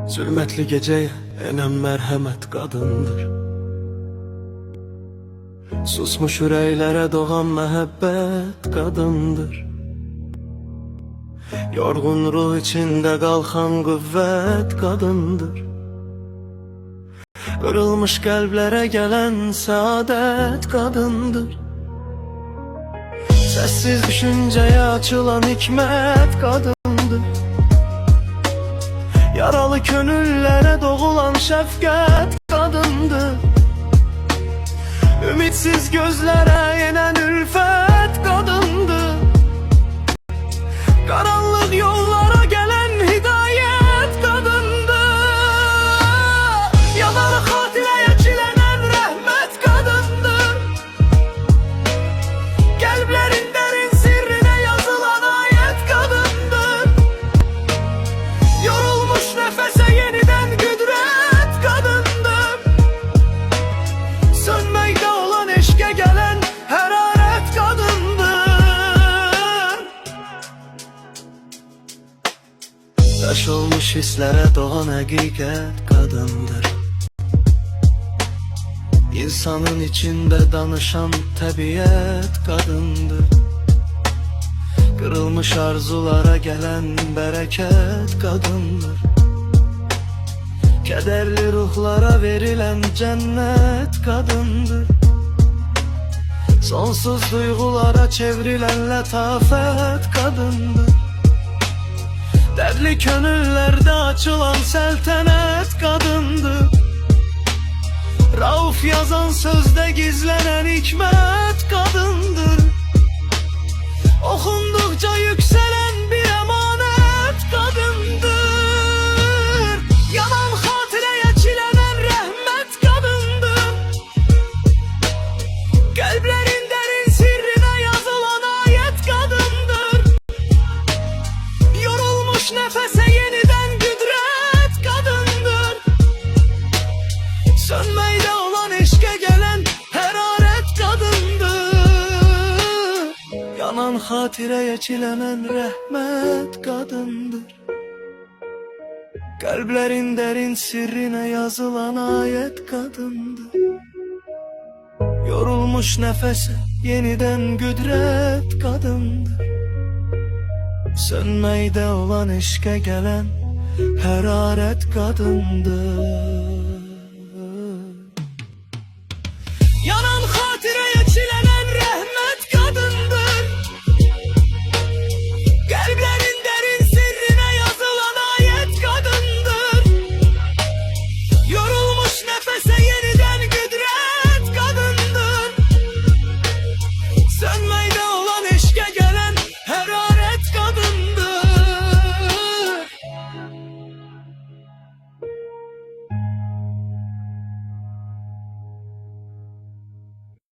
Zülmetli geceye enen merhamet kadındır. Susmuş yüreklere doğan mehabbet kadındır. Yorgun ruh içinde kalkan kuvvet kadındır. Kırılmış kalplere gelen saadet kadındır. Sessiz düşünceye açılan hikmet kadındır. Yaralı gönüllere doğulan şefkat kadındır. Ümitsiz gözlere yenen ülfet kadındır. Karanlık yollara gelen hidayet kadındır. Yanar katileye çilenen rahmet kadındır. Kalplerin derin sirrine yazılan ayet kadındır. Yorulmuş nefese yeniden güdret kadındır. Sönmekte olan eşke gelen hararet kadındır. Taş olmuş hislere doğan hakikat kadındır. İnsanın içinde danışan tabiat kadındır. Kırılmış arzulara gelen bereket kadındır. Kederli ruhlara verilen cennet kadındır. Sonsuz duygulara çevrilen letafet kadındır. Dertli gönüllerde açılan seltenet kadındır. Rauf yazan sözde gizlenen hikmet kadındır. Okundukça yükselen bir emanet kadındır. Yanan hatireye çilenen rahmet kadındır. Kalplerin derin sirrine yazılan ayet kadındır. Yorulmuş nefese yeniden güdret kadındır. Sönmeyde olan eşke gelen hararet kadındır. Yanan hatireye çilenen rahmet kadındır. Kalplerin derin sirrine yazılan ayet kadındır. Yorulmuş nefese yeniden güdret kadındır. Sönmeyde olan eşke gelen hararet kadındır.